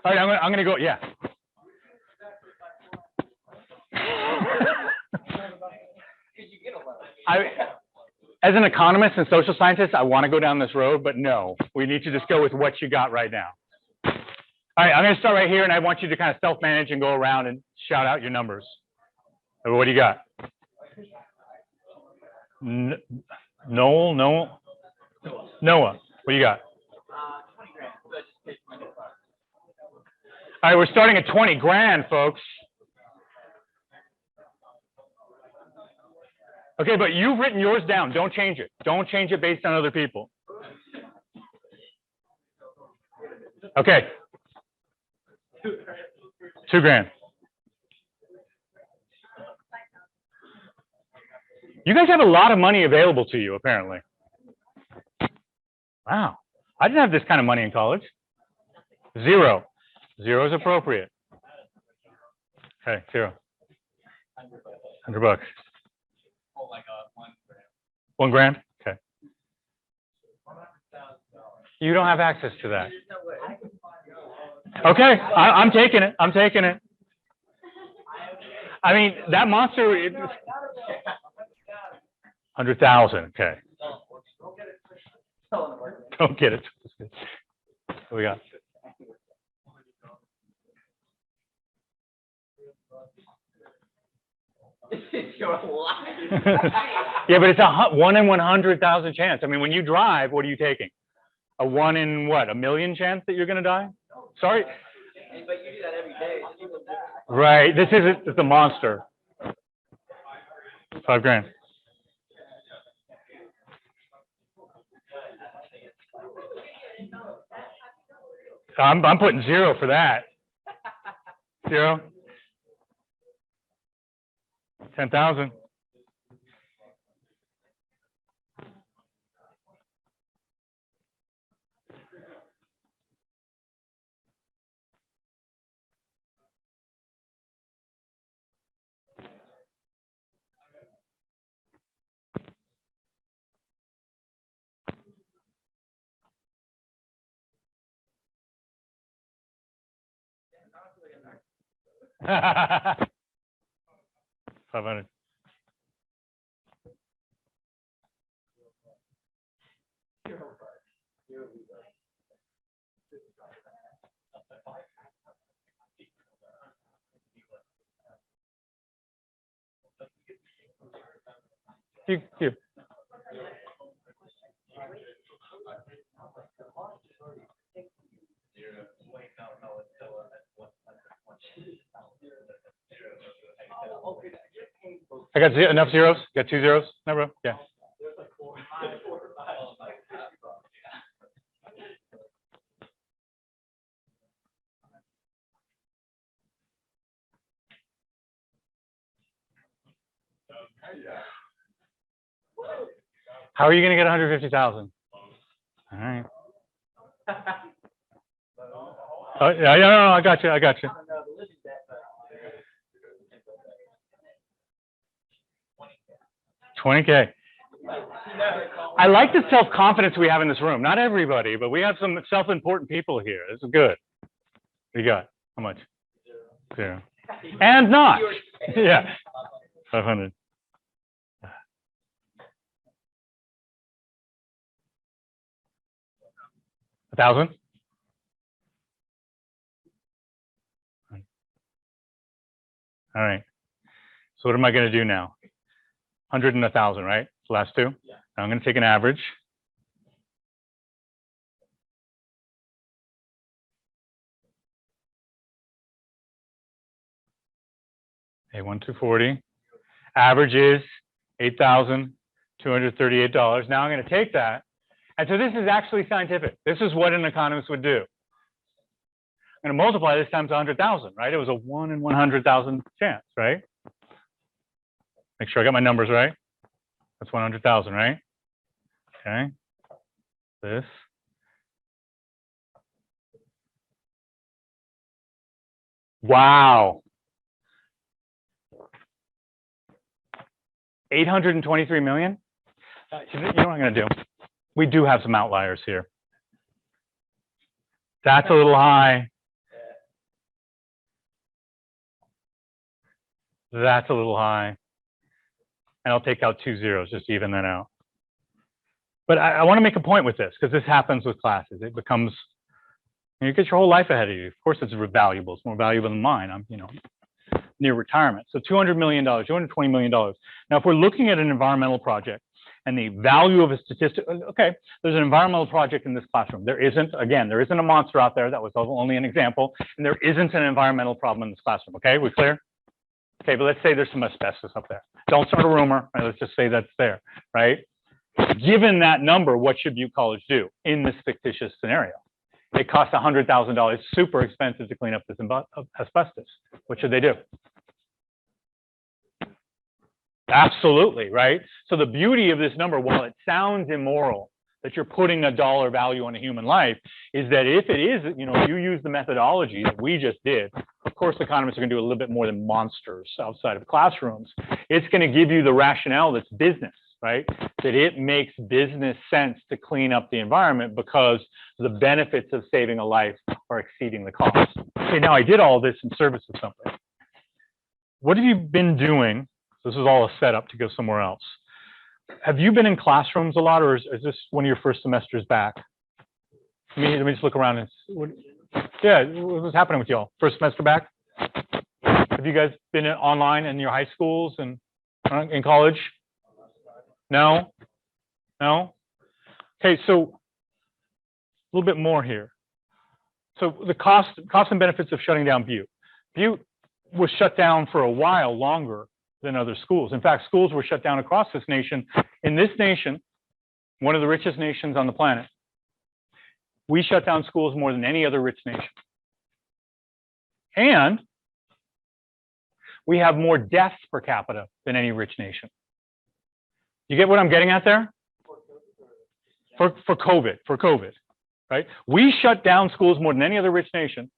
All right, I'm going to go, yeah. Because you get a lot. As an economist and social scientist, I want to go down this road, but no, we need to just go with what you got right now. All right, I'm going to start right here, and I want you to kind of self-manage and go around and shout out your numbers. What do you got? Noah, what do you got? 20 grand. So I just paid my new car. All right, we're starting at 20 grand, folks. Okay, but you've written yours down. Don't change it. Don't change it based on other people. Okay. 2 grand. You guys have a lot of money available to you, apparently. Wow. I didn't have this kind of money in college. 0. 0 is appropriate. Okay, 0. $100. Oh my God, 1 grand. 1 grand? Okay. You don't have access to that. There's no way. Okay, I'm taking it. I'm taking it. I mean, that monster, 100,000. Okay. Don't get it. What we got? This is your life. Yeah, but it's a 1 in 100,000 chance. I mean, when you drive, what are you taking? A 1 in what? A million chance that you're going to die? Sorry. But you do that every day. Right. This isn't. It's a monster. 5 grand. I'm putting 0 for that. 0. 10,000. $500. You. I got enough zeros. Got 2 zeros. No, bro. Yeah. How are you going to get 150,000? All right. Oh, yeah, no, I got you. 20K. I like the self-confidence we have in this room. Not everybody, but we have some self-important people here. This is good. What you got? How much? 0. And not. Yeah. 500. 1,000. All right. So what am I going to do now? 100 and 1,000, right? Last 2. Yeah. Now I'm going to take an average. A1 to 40. Average is $8,238. Now I'm going to take that. And so this is actually scientific. This is what an economist would do. I'm going to multiply this times 100,000, right? It was a 1 in 100,000 chance, right? Make sure I got my numbers right. That's 100,000, right? Okay. This. Wow. 823 million? You know what I'm going to do? We do have some outliers here. That's a little high. That's a little high. And I'll take out 2 zeros just to even that out. But I want to make a point with this because this happens with classes. It becomes, you get your whole life ahead of you. Of course, it's valuable. It's more valuable than mine. I'm, near retirement. So $200 million, $220 million. Now, if we're looking at an environmental project and the value of a statistic, okay, there's an environmental project in this classroom. There isn't a monster out there. That was only an example. And there isn't an environmental problem in this classroom. Okay, we clear? Okay, but let's say there's some asbestos up there. Don't start a rumor. Right? Let's just say that's there, right? Given that number, what should Butte College do in this fictitious scenario? It costs $100,000. It's super expensive to clean up this asbestos. What should they do? Absolutely, right? So the beauty of this number, while it sounds immoral that you're putting a dollar value on a human life, is that if it is, you use the methodology that we just did, of course, economists are going to do a little bit more than monsters outside of classrooms. It's going to give you the rationale that's business, right? That it makes business sense to clean up the environment because the benefits of saving a life are exceeding the cost. Okay, now I did all this in service of something. What have you been doing? This is all a setup to go somewhere else. Have you been in classrooms a lot, or is this one of your first semesters back? Let me just look around and yeah, what's happening with y'all? First semester back? Have you guys been online in your high schools and in college? No? No? Okay, so a little bit more here. So the cost and benefits of shutting down Butte. Butte was shut down for a while longer than other schools. In fact, schools were shut down across this nation. In this nation, one of the richest nations on the planet, we shut down schools more than any other rich nation. And we have more deaths per capita than any rich nation. You get what I'm getting at there? For COVID, right? We shut down schools more than any other rich nation,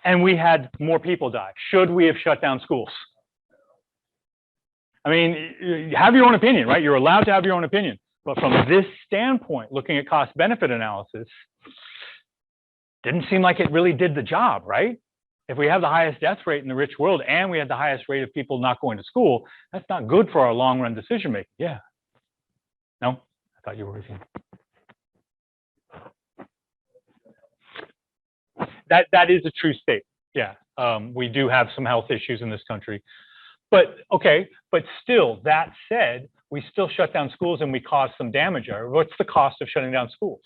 and we had more people die. Should we have shut down schools? I mean, you have your own opinion, right? You're allowed to have your own opinion. But from this standpoint, looking at cost-benefit analysis, didn't seem like it really did the job, right? If we have the highest death rate in the rich world and we had the highest rate of people not going to school, that's not good for our long-run decision-making. Yeah. No? I thought you were with me. That is a true state. Yeah. We do have some health issues in this country. But okay, but still, that said, we still shut down schools and we caused some damage. What's the cost of shutting down schools?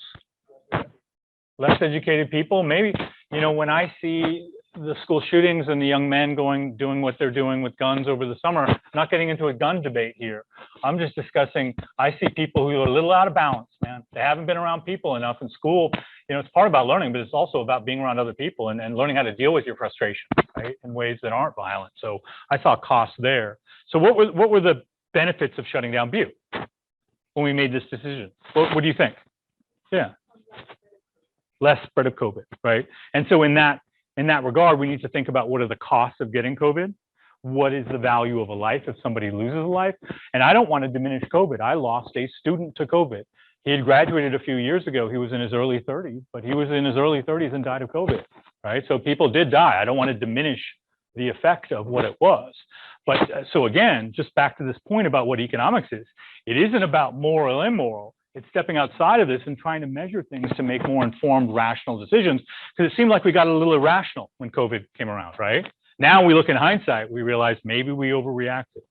Less educated people, maybe. When I see the school shootings and the young men doing what they're doing with guns over the summer, I'm not getting into a gun debate here. I'm just discussing, I see people who are a little out of balance, man. They haven't been around people enough in school. It's part about learning, but it's also about being around other people and learning how to deal with your frustration, right, in ways that aren't violent. So I saw costs there. So what were the benefits of shutting down Butte when we made this decision? What do you think? Yeah. Less spread of COVID, right? And so in that regard, we need to think about what are the costs of getting COVID? What is the value of a life if somebody loses a life? And I don't want to diminish COVID. I lost a student to COVID. He had graduated a few years ago. He was in his early 30s, but he was in his early 30s and died of COVID, right? So people did die. I don't want to diminish the effect of what it was. But so again, just back to this point about what economics is, it isn't about moral, immoral. It's stepping outside of this and trying to measure things to make more informed, rational decisions. Because it seemed like we got a little irrational when COVID came around, right? Now we look in hindsight, we realize maybe we overreacted.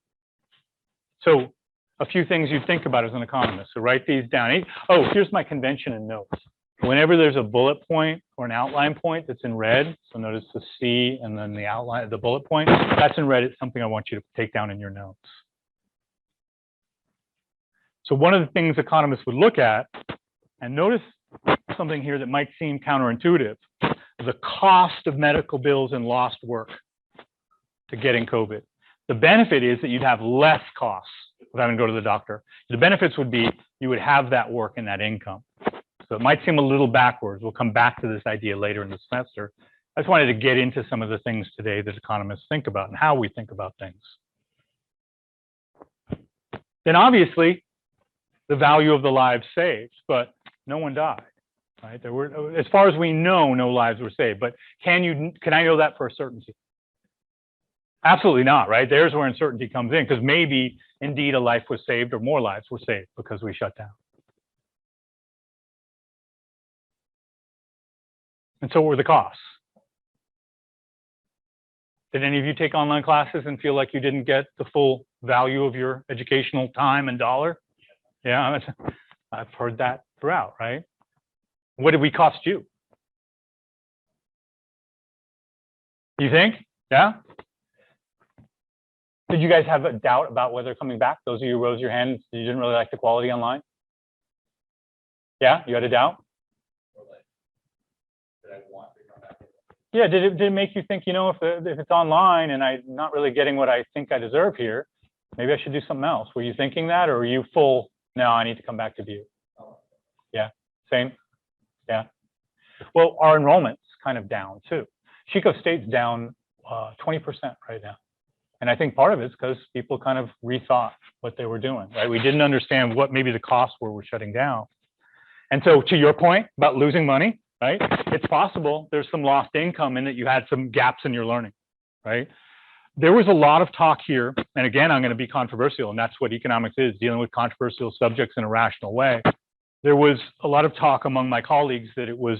So a few things you think about as an economist. So write these down. Oh, here's my convention and notes. Whenever there's a bullet point or an outline point that's in red, so notice the C and then the outline, the bullet point, that's in red. It's something I want you to take down in your notes. So one of the things economists would look at, and notice something here that might seem counterintuitive, the cost of medical bills and lost work to getting COVID. The benefit is that you'd have less costs of having to go to the doctor. The benefits would be you would have that work and that income. So it might seem a little backwards. We'll come back to this idea later in the semester. I just wanted to get into some of the things today that economists think about and how we think about things. Then obviously, the value of the lives saved, but no one died, right? There were, as far as we know, no lives were saved. But can I know that for a certainty? Absolutely not, right? There's where uncertainty comes in, because maybe indeed a life was saved or more lives were saved because we shut down. And so what were the costs? Did any of you take online classes and feel like you didn't get the full value of your educational time and dollar? Yeah, I've heard that throughout, right? What did we cost you? You think? Yeah? Did you guys have a doubt about whether coming back? Those of you who rose your hands, you didn't really like the quality online? Yeah, you had a doubt? Yeah, did it make you think, you know, if it's online and I'm not really getting what I think I deserve here, maybe I should do something else? Were you thinking that, or were you full, no, I need to come back to View? Yeah, same? Yeah. Well, our enrollment's kind of down too. Chico State's down 20% right now. And I think part of it's because people kind of rethought what they were doing, right? We didn't understand what maybe the costs were shutting down. And so to your point about losing money, right? It's possible there's some lost income in that you had some gaps in your learning, right? There was a lot of talk here, and again, I'm going to be controversial, and that's what economics is, dealing with controversial subjects in a rational way. There was a lot of talk among my colleagues that it was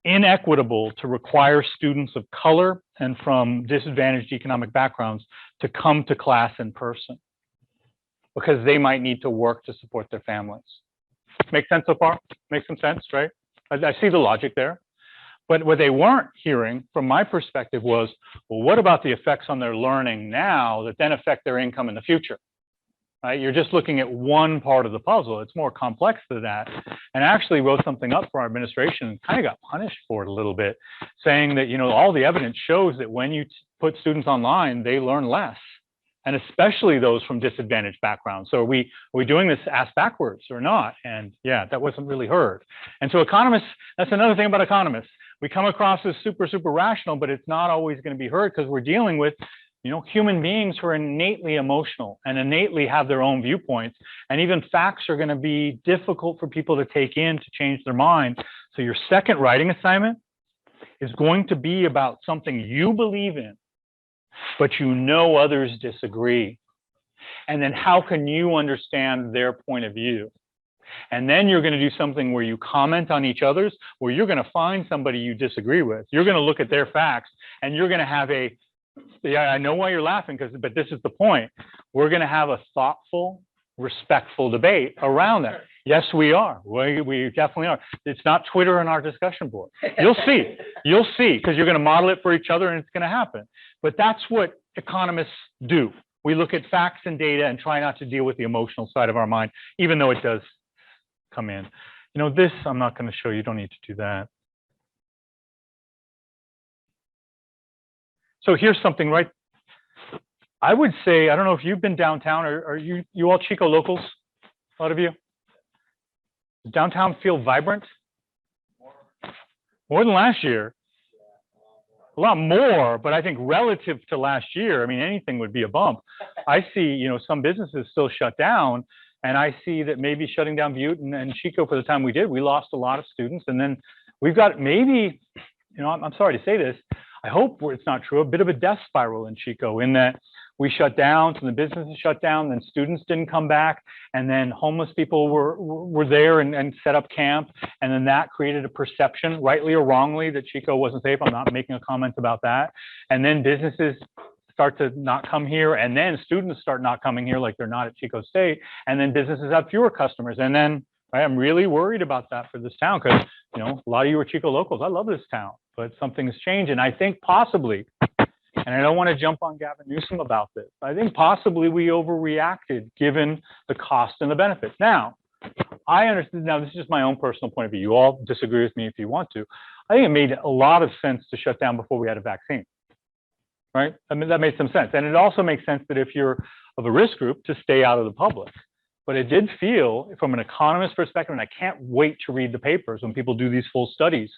inequitable to require students of color and from disadvantaged economic backgrounds to come to class in person, because they might need to work to support their families. Make sense so far? Makes some sense, right? I see the logic there. But what they weren't hearing from my perspective was, well, what about the effects on their learning now that then affect their income in the future? Right? You're just looking at one part of the puzzle. It's more complex than that. And I actually wrote something up for our administration and kind of got punished for it a little bit, saying that, you know, all the evidence shows that when you put students online, they learn less, and especially those from disadvantaged backgrounds. So are we doing this ass backwards or not? And yeah, that wasn't really heard. And so economists, that's another thing about economists. We come across as super, super rational, but it's not always going to be heard because we're dealing with, you know, human beings who are innately emotional and innately have their own viewpoints. And even facts are going to be difficult for people to take in to change their mind. So your second writing assignment is going to be about something you believe in, but you know others disagree. And then how can you understand their point of view? And then you're going to do something where you comment on each other's, where you're going to find somebody you disagree with. You're going to look at their facts, and you're going to have a, yeah, I know why you're laughing, but this is the point. We're going to have a thoughtful, respectful debate around that. Yes, we are. We definitely are. It's not Twitter on our discussion board. You'll see. You'll see, because you're going to model it for each other, and it's going to happen. But that's what economists do. We look at facts and data and try not to deal with the emotional side of our mind, even though it does come in. You know, this I'm not going to show you. You don't need to do that. So here's something, right? I would say, I don't know if you've been downtown, or are you all Chico locals? A lot of you? Does downtown feel vibrant? More than last year. A lot more, but I think relative to last year, I mean, anything would be a bump. I see, you know, some businesses still shut down, and I see that maybe shutting down Butte and Chico for the time we did, we lost a lot of students. And then we've got maybe, you know, I'm sorry to say this, I hope it's not true, a bit of a death spiral in Chico, in that we shut down, so the businesses shut down, then students didn't come back, and then homeless people were there and set up camp, and then that created a perception, rightly or wrongly, that Chico wasn't safe. I'm not making a comment about that. And then businesses start to not come here, and then students start not coming here like they're not at Chico State, and then businesses have fewer customers. And then I'm really worried about that for this town, because, you know, a lot of you are Chico locals. I love this town, but something's changed. And I think possibly, and I don't want to jump on Gavin Newsom about this, I think possibly we overreacted given the cost and the benefits. Now, I understand, now this is just my own personal point of view. You all disagree with me if you want to. I think it made a lot of sense to shut down before we had a vaccine, right? I mean, that made some sense. And it also makes sense that if you're of a risk group, to stay out of the public. But it did feel, from an economist perspective, and I can't wait to read the papers when people do these full studies,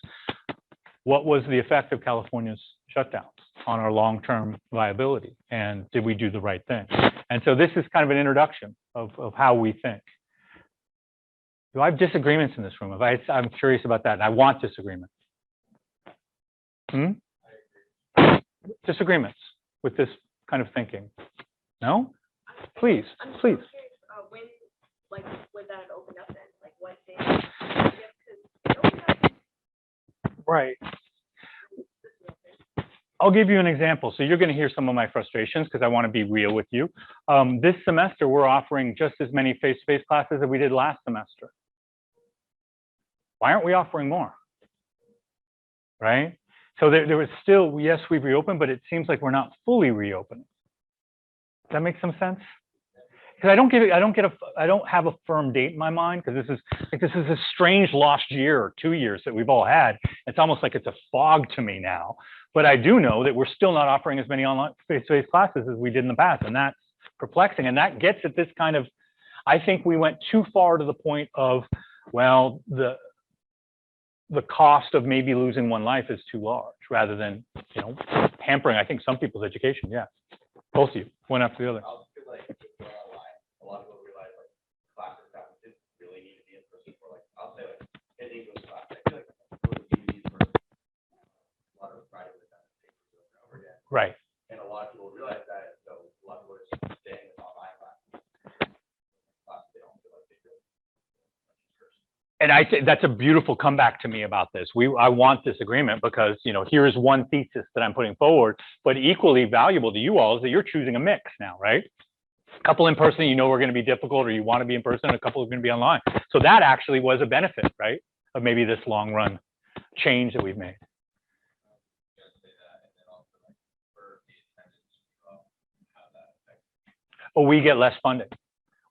what was the effect of California's shutdowns on our long-term viability? And did we do the right thing? And so this is kind of an introduction of how we think. Do I have disagreements in this room? I'm curious about that, and I want disagreement. Disagreements with this kind of thinking? No? Please, please. When, like, would that have opened up then? Like, what day? Because it opened up. Right. I'll give you an example. So you're going to hear some of my frustrations because I want to be real with you. This semester, we're offering just as many face-to-face classes as we did last semester. Why aren't we offering more? Right? So there was still, yes, we've reopened, but it seems like we're not fully reopening. Does that make some sense? Because I don't have a firm date in my mind, because this is a strange lost year or 2 years that we've all had. It's almost like it's a fog to me now. But I do know that we're still not offering as many online face-to-face classes as we did in the past, and that's perplexing. And that gets at this kind of, I think we went too far to the point of, well, the cost of maybe losing one life is too large, rather than, hampering, I think, some people's education. Yeah, both of you, one after the other. I also feel like with online, a lot of people realize like classes that didn't really need to be in person for, like, I'll say like an English class. I feel like those DVDs were a lot of writing with that over and over again. Right. And a lot of people realize that, so a lot of people are just staying with online classes. They don't feel like they do. And I think that's a beautiful comeback to me about this. I want this agreement because, here is one thesis that I'm putting forward, but equally valuable to you all is that you're choosing a mix now, right? A couple in person, are going to be difficult, or you want to be in person, a couple are going to be online. So that actually was a benefit, right? Of maybe this long run change that we've made. Oh, we get less funding.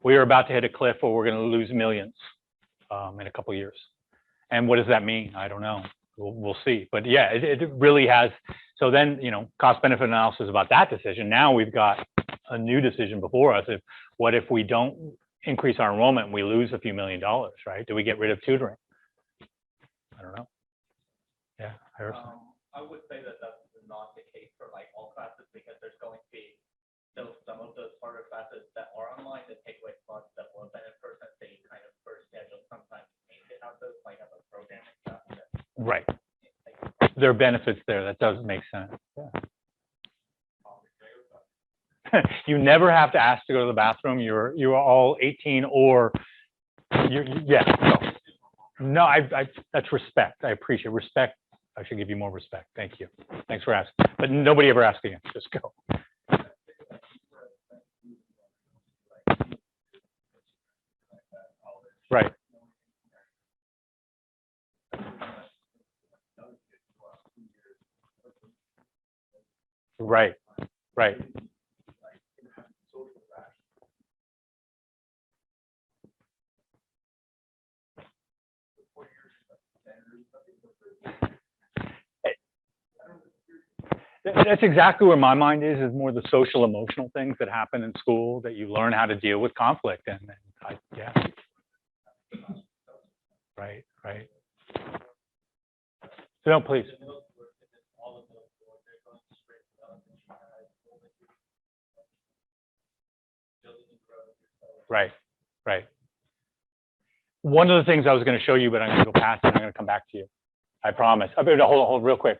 We are about to hit a cliff where we're going to lose millions in a couple of years. And what does that mean? I don't know. We'll see. But yeah, it really has. So then, cost benefit analysis about that decision. Now we've got a new decision before us. What if we don't increase our enrollment and we lose a few $1 million, right? Do we get rid of tutoring? I don't know. Yeah, I would say that that's not the case for like all classes, because there's going to be some of those harder classes that are online that take away spots that were been in person. They kind of first schedule sometimes to have those, like have a programming stuff. Right. There are benefits there. That does make sense. Yeah. You never have to ask to go to the bathroom. You're all 18 or yeah. No, that's respect. I appreciate respect. I should give you more respect. Thank you. Thanks for asking. But nobody ever asks again. Just go. Right. Right. Right. That's exactly where my mind is more the social emotional things that happen in school, that you learn how to deal with conflict. And yeah. Right. So, no, please. Right. One of the things I was going to show you, but I'm going to go past it, and I'm going to come back to you. I promise. Hold real quick,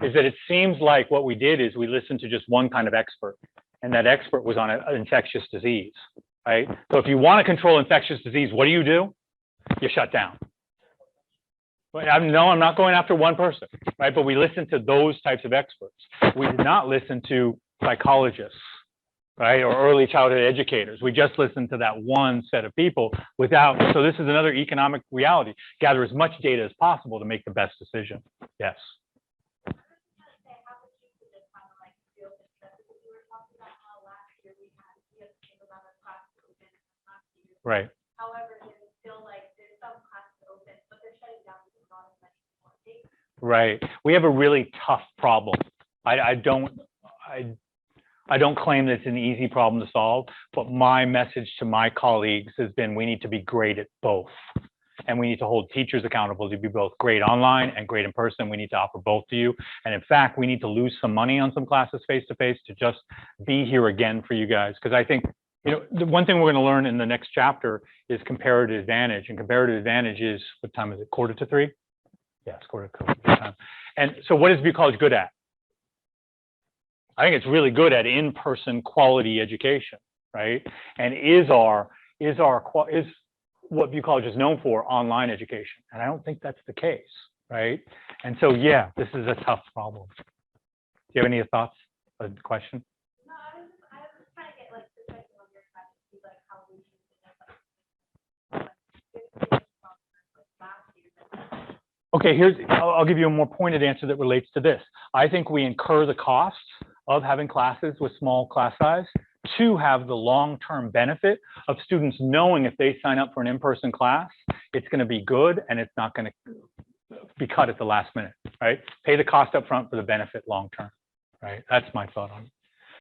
is that it seems like what we did is we listened to just one kind of expert, and that expert was on an infectious disease, right? So if you want to control infectious disease, what do? You shut down. But I'm not going after one person, right? But we listened to those types of experts. We did not listen to psychologists, right? Or early childhood educators. We just listened to that one set of people so this is another economic reality. Gather as much data as possible to make the best decision. Yes. Right. However, it's still like there's some classes open, but they're shutting down because not as many people are taking. Right. We have a really tough problem. I don't claim that it's an easy problem to solve, but my message to my colleagues has been we need to be great at both. And we need to hold teachers accountable to be both great online and great in person. We need to offer both to you. And in fact, we need to lose some money on some classes face-to-face to just be here again for you guys. Because I think, the one thing we're going to learn in the next chapter is comparative advantage. And comparative advantage is, what time is it? 2:45? Yeah, score a code time. And so what is View College good at? I think it's really good at in-person quality education, right? And is what View College is known for online education? And I don't think that's the case, right? And so, yeah, this is a tough problem. Do you have any thoughts? A question? No, I was trying to get like perspective on your side to see like how we use it like last year. Okay, I'll give you a more pointed answer that relates to this. I think we incur the costs of having classes with small class size to have the long-term benefit of students knowing if they sign up for an in-person class, it's going to be good and it's not going to be cut at the last minute, right? Pay the cost up front for the benefit long-term, right? That's my thought on it.